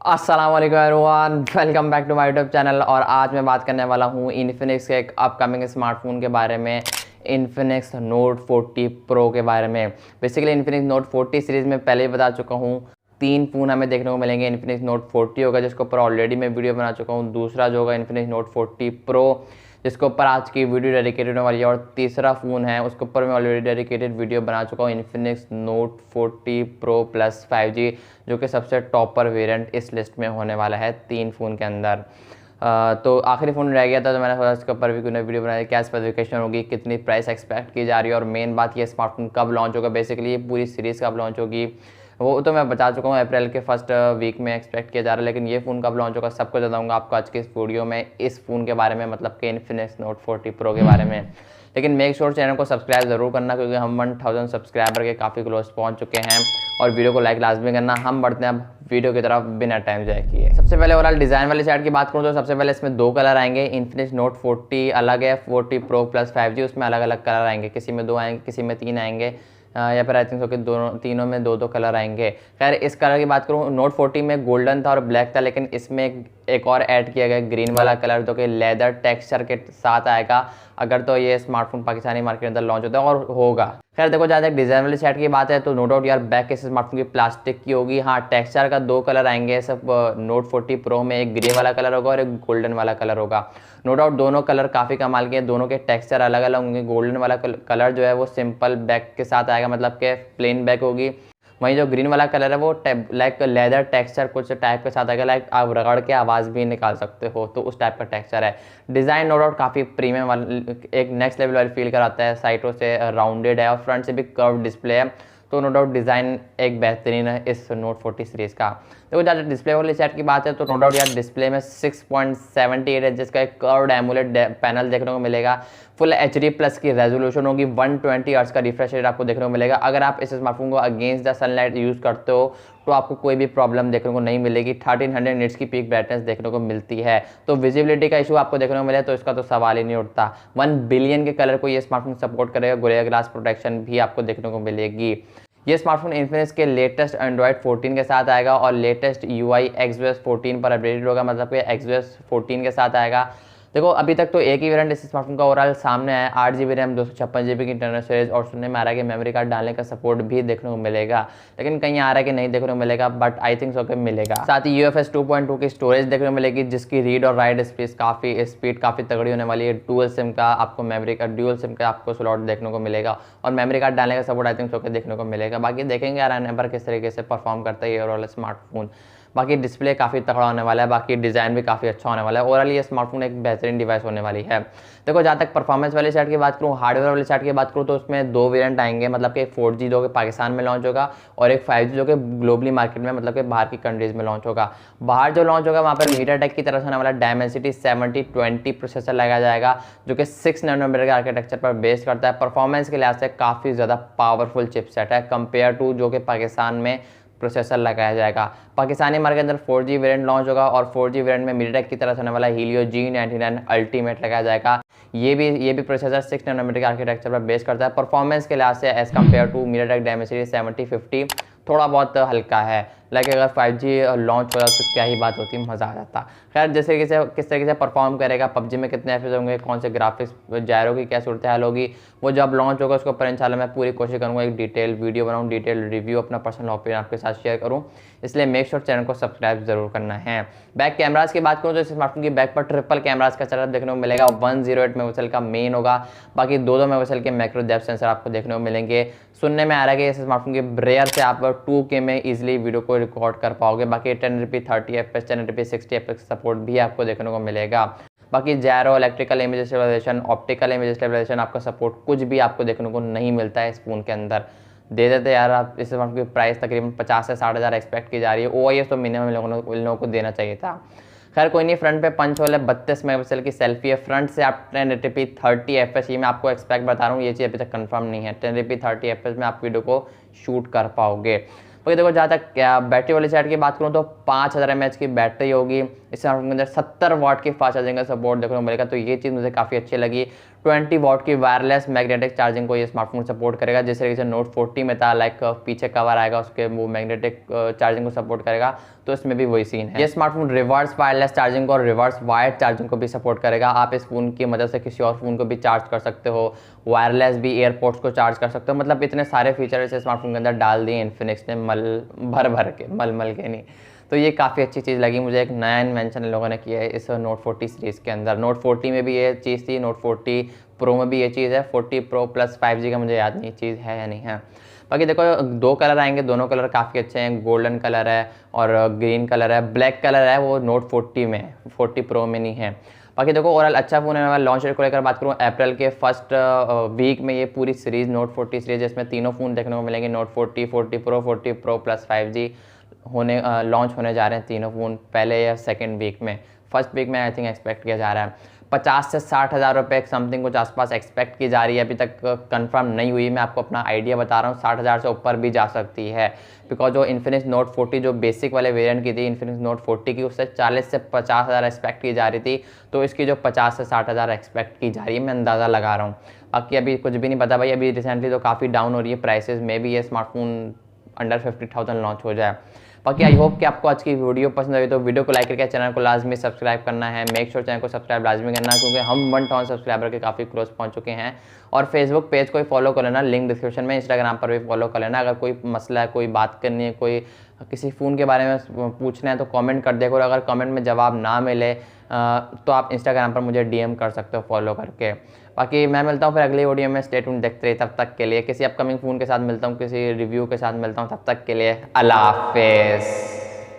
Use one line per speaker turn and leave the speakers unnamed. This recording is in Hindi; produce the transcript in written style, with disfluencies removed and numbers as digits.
अस्सलाम वालेकुम everyone, welcome back to my YouTube channel. और आज मैं बात करने वाला हूँ इन्फिनिक्स के एक अपकमिंग स्मार्टफोन के बारे में, इन्फिनिक्स नोट 40 प्रो के बारे में। बेसिकली इन्फिनिक्स नोट 40 सीरीज़ में पहले ही बता चुका हूँ, 3 फ़ोन हमें देखने को मिलेंगे। इन्फिनिक्स नोट 40 होगा जिसके ऊपर ऑलरेडी मैं वीडियो बना चुका हूँ। दूसरा जो होगा इन्फिनिक्स नोट 40 प्रो जिसके ऊपर आज की वीडियो डेडिकेटेड होने वाली है। और तीसरा फ़ोन है उसके ऊपर मैं ऑलरेडी डेडिकेटेड वीडियो बना चुका हूँ, Infinix note 40 pro plus 5G, जो कि सबसे टॉपर वेरिएंट इस लिस्ट में होने वाला है 3 फ़ोन के अंदर। तो आखिरी फ़ोन रह गया था, तो मैंने सोचा इसके ऊपर भी कोई वीडियो बनाई, क्या स्पेसिफिकेशन होगी, कितनी प्राइस एक्सपेक्ट की जा रही है, और मेन बात ये स्मार्टफोन कब लॉन्च होगा। बेसिकली ये पूरी सीरीज़ कब लॉन्च होगी वो तो मैं बता चुका हूँ, अप्रैल के फर्स्ट वीक में एक्सपेक्ट किया जा रहा है। लेकिन ये फ़ोन कब लॉन्च होगा सब कुछ बताऊँगा आपको आज के इस वीडियो में, इस फ़ोन के बारे में, मतलब कि इन्फिनिक्स नोट 40 प्रो के बारे में। लेकिन मेक श्योर चैनल को सब्सक्राइब ज़रूर करना, क्योंकि हम 1000 सब्सक्राइबर के काफ़ी क्लोज पहुँच चुके हैं। और वीडियो को लाइक लाजमी करना। हम बढ़ते हैं अब वीडियो की तरफ बिना टाइम जाए किए। सबसे पहले ओवरऑल डिज़ाइन वाली साइड की बात करूँ तो सबसे पहले इसमें 2 कलर आएंगे। इन्फिनिक्स नोट 40 अलग है, 40 प्रो प्लस 5G उसमें अलग अलग कलर आएंगे, किसी में 2 आएंगे, किसी में 3 आएंगे, या फिर आई थिंक सो कि तीनों में 2 कलर आएंगे। खैर इस कलर की बात करूँ, नोट 40 में गोल्डन था और ब्लैक था, लेकिन इसमें एक और ऐड किया गया ग्रीन वाला कलर, जो कि लेदर टेक्सचर के साथ आएगा अगर तो ये स्मार्टफोन पाकिस्तानी मार्केट के अंदर लॉन्च होता है, और होगा। खैर देखो, जहाँ तक डिज़ाइन वाली साइड की बात है तो नो डाउट यार बैक के स्मार्टफोन की प्लास्टिक की होगी। हाँ, टेक्सचर का 2 कलर आएंगे सब नोट 40 प्रो में, एक ग्रे वाला कलर होगा और एक गोल्डन वाला कलर होगा। नो डाउट दोनों कलर काफ़ी कमाल के हैं, दोनों के टेक्सचर अलग अलग होंगे। गोल्डन वाला कलर जो है वो सिंपल बैक के साथ आएगा, मतलब कि प्लेन बैक होगी। वहीं जो ग्रीन वाला कलर है वो लाइक लेदर टेक्सचर कुछ टाइप के साथ आएगा, लाइक आप रगड़ के आवाज़ भी निकाल सकते हो, तो उस टाइप का टेक्सचर है। डिज़ाइन नो डाउट काफ़ी प्रीमियम वाला, एक नेक्स्ट लेवल वाली फील कराता है। साइडों से राउंडेड है और फ्रंट से भी कर्व डिस्प्ले है, तो नो डाउट डिज़ाइन एक बेहतरीन है इस नोट 40 सीरीज़ का। देखो ज़्यादा डिस्प्ले वाली सेट की बात है तो नो डाउट यार डिस्प्ले में 6.78 है, जिसका एक कर्व्ड एमोलेड पैनल देखने को मिलेगा। फुल HD प्लस की रेजोल्यूशन होगी, 120 हर्ट्ज का रिफ्रेश रेट आपको देखने को मिलेगा। अगर आप इस स्मार्टफोन को अगेंस्ट द सनलाइट यूज़ करते हो तो आपको कोई भी प्रॉब्लम देखने को नहीं मिलेगी। 1300 निट्स की पीक ब्राइटनेस देखने को मिलती है, तो विजिबिलिटी का इशू आपको देखने को मिले तो इसका तो सवाल ही नहीं उठता। 1 बिलियन के कलर को ये स्मार्टफोन सपोर्ट करेगा, गोरिल्ला ग्लास प्रोटेक्शन भी आपको देखने को मिलेगी। ये स्मार्टफोन इन्फिनिक्स के लेटेस्ट एंड्रॉयड 14 के साथ आएगा और लेटेस्ट UI XOS 14 पर अपडेटेड होगा, मतलब कि XOS 14 के साथ आएगा। देखो अभी तक तो एक ही वेरिएंट इस स्मार्टफोन का ओवरऑल सामने है, 8GB रैम 256GB की इंटरनल स्टोरेज, और सुनने में आ रहा है कि मेमोरी कार्ड डालने का सपोर्ट भी देखने को मिलेगा। लेकिन कहीं आ रहा है कि नहीं देखने को मिलेगा, बट आई थिंक सो कि मिलेगा। साथ ही UFS 2.2 की स्टोरेज देखने को मिलेगी, जिसकी रीड और राइट स्पीड काफ़ी तगड़ी होने वाली है। डुअल सिम का आपको मेमोरी का ड्यूअल सिम का आपको स्लॉट देखने को मिलेगा, और मेमोरी कार्ड डालने का सपोर्ट आई थिंक सो कि देखने को मिलेगा। बाकी देखेंगे यार आने पर किस तरीके से परफॉर्म करता है ये ओवरऑल स्मार्टफोन। बाकी डिस्प्ले काफ़ी तगड़ा होने वाला है, बाकी डिज़ाइन भी काफ़ी अच्छा होने वाला है। ओवरऑल ये स्मार्टफोन एक बेहतरीन डिवाइस होने वाली है। देखो जहाँ तक परफॉर्मेंस वाली साइड की बात करूँ, हार्डवेयर वाली साइड की बात करूँ तो उसमें 2 वेरिएंट आएंगे, मतलब कि एक 4G जो कि पाकिस्तान में लॉन्च होगा, और एक 5G जो कि ग्लोबली मार्केट में, मतलब कि बाहर की कंट्रीज़ में लॉन्च होगा। बाहर जो लॉन्च होगा वहाँ पर मीडियाटेक की तरफ से होने वाला डायमेंसिटी 7020 प्रोसेसर लगाया जाएगा, जो कि 6 नैनोमीटर के आर्किटेक्चर पर बेस करता है। परफॉर्मेंस के लिहाज से काफ़ी ज़्यादा पावरफुल चिपसेट है कंपेयर टू जो कि पाकिस्तान में प्रोसेसर लगाया जाएगा। पाकिस्तानी मार्केट के अंदर 4G वेरिएंट लॉन्च होगा, और 4G वेरिएंट में मीडियाटेक की तरफ से होने वाला हीलियो G99 अल्टीमेट लगाया जाएगा। ये भी प्रोसेसर 6 नैनोमीटर के आर्किटेक्चर पर बेस करता है। परफॉर्मेंस के लिहाज से as compare to MediaTek Dimensity 7050 थोड़ा बहुत हल्का है। लाइक अगर 5G लॉन्च होता तो क्या ही बात होती, मज़ा आ जाता। खैर जैसे किस तरीके से परफॉर्म करेगा, PUBG में कितने FPS होंगे, कौन से ग्राफिक्स, जायरो की क्या सूरत हाल होगी, वो जब लॉन्च होगा उसके ऊपर इंशाल्लाह मैं पूरी कोशिश करूँगा एक डिटेल वीडियो बनाऊँ, डिटेल रिव्यू, अपना पर्सनल ओपिनियन आपके साथ शेयर करूँ। इसलिए मेक श्योर चैनल को सब्सक्राइब जरूर करना है। बैक कैमराज की बात करूँ तो इस स्मार्टफोन की बैक पर ट्रिपल कैमराज का सेटअप देखने को मिलेगा। 108 मेगापिक्सल का मेन होगा, बाकी 2 मेगापिक्सल के मैक्रो डेप्थ सेंसर आपको देखने को मिलेंगे। सुनने में आ रहा है कि इस स्मार्टफोन की रेयर से आप 2K में इजीली वीडियो को रिकॉर्ड कर पाओगे। बाकी 1080p 30fps 1080p 60fps support भी आपको देखने को मिलेगा। बाकी gyro, electrical image stabilization, optical image stabilization आपका सपोर्ट कुछ भी आपको देखने को नहीं मिलता है इस फोन के अंदर। दे देते यार आप, इस स्मार्टफोन की प्राइस तकरीबन 50 से 60 हज़ार एक्सपेक्ट की जा रही है। OIS तो मिनिमम इन लोगों को देना चाहिए था। खैर कोई नहीं, फ्रंट पे पंच होल है, 32 मेगापिक्सल की सेल्फी है। फ्रंट से आप 1080p 30fps, ये मैं आपको एक्सपेक्ट बता रहा हूँ, ये चीज़ अभी तक कंफर्म नहीं है। 1080p 30fps में आप वीडियो को शूट कर पाओगे। तो देखो जहाँ तक बैटरी वाली साइड की बात करूँ तो 5000 mAh की बैटरी होगी, इस स्मार्टफोन के अंदर 70 वाट की फास्ट चार्जिंग का सपोर्ट देखने को मिलेगा, तो ये चीज़ मुझे काफ़ी अच्छी लगी। 20 वाट की वायरलेस मैग्नेटिक चार्जिंग को ये स्मार्टफोन सपोर्ट करेगा, जिस तरीके से नोट 40 में था, लाइक पीछे कवर आएगा उसके, वो मैग्नेटिक चार्जिंग को सपोर्ट करेगा, तो इसमें भी वही सीन है। ये स्मार्टफोन रिवर्स वायरलेस चार्जिंग को और रिवर्स वायर्ड चार्जिंग को भी सपोर्ट करेगा। आप इस फोन की मदद से किसी और फोन को भी चार्ज कर सकते हो, वायरलेस भी एयरपोर्ट्स को चार्ज कर सकते हो, मतलब इतने सारे फीचर इस स्मार्टफोन के अंदर डाल दिए इन्फिनिक्स ने, भर के मल के नहीं। तो ये काफ़ी अच्छी चीज़ लगी मुझे, एक नया इन्वेंशन लोगों ने किया है इस नोट 40 सीरीज़ के अंदर। नोट 40 में भी ये चीज़ थी, नोट 40 प्रो में भी ये चीज़ है, 40 प्रो प्लस 5G का मुझे याद नहीं चीज़ है या नहीं है। बाकी देखो 2 कलर आएंगे, दोनों कलर काफ़ी अच्छे हैं, गोल्डन कलर है और ग्रीन कलर है। ब्लैक कलर है वो नोट 40 में, 40 प्रो में नहीं है। बाकी देखो ओवरऑल अच्छा फ़ोन है। मैं लॉन्च डेट को लेकर बात करूँ, अप्रैल के फर्स्ट वीक में ये पूरी सीरीज़ नोट 40 सीरीज़, इसमें तीनों फ़ोन देखने को मिलेंगे, नोट 40, 40 प्रो प्लस 5G होने लॉन्च होने जा रहे हैं तीनों फ़ोन पहले या सेकंड वीक में। फर्स्ट वीक में आई थिंक एक्सपेक्ट किया जा रहा है। 50 से 60 हज़ार रुपये समथिंग कुछ आसपास एक्सपेक्ट की जा रही है, अभी तक कंफर्म नहीं हुई। मैं आपको अपना आइडिया बता रहा हूँ, 60 हज़ार से ऊपर भी जा सकती है, बिकॉज जो इन्फिनिक्स नोट 40 जो बेसिक वाले वेरिएंट की थी इन्फिनिक्स नोट 40 की, उससे 40 से 50 हज़ार एक्सपेक्ट की जा रही थी, तो इसकी जो 50 से 60 हज़ार एक्सपेक्ट की जा रही है, मैं अंदाज़ा लगा रहा हूँ। बाकी अभी कुछ भी नहीं पता भाई, अभी रिसेंटली तो काफ़ी डाउन हो रही है प्राइसेस में भी, ये स्मार्टफोन अंडर 50,000 लॉन्च हो जाए। बाकी आई होप कि आपको आज की वीडियो पसंद आई, तो वीडियो को लाइक करके चैनल को लाजमी सब्सक्राइब करना है। मेक श्योर चैनल को सब्सक्राइब लाजमी करना, क्योंकि हम 1,000 सब्सक्राइबर के काफ़ी क्लोज पहुंच चुके हैं। और फेसबुक पेज को ही फॉलो कर लेना, लिंक डिस्क्रिप्शन में, इंस्टाग्राम पर भी फॉलो कर लेना। अगर कोई मसला है, कोई बात करनी है, कोई किसी फ़ोन के बारे में पूछना है तो कमेंट कर दिया करो। अगर कमेंट में जवाब ना मिले तो आप इंस्टाग्राम पर मुझे डीएम कर सकते हो फॉलो करके। बाकी मैं मिलता हूँ फिर अगली वीडियो में, स्टे ट्यून्ड देखते रहिए। तब तक के लिए किसी अपकमिंग फ़ोन के साथ मिलता हूँ, किसी रिव्यू के साथ मिलता हूँ, तब तक के लिए अल्लाह हाफिज़।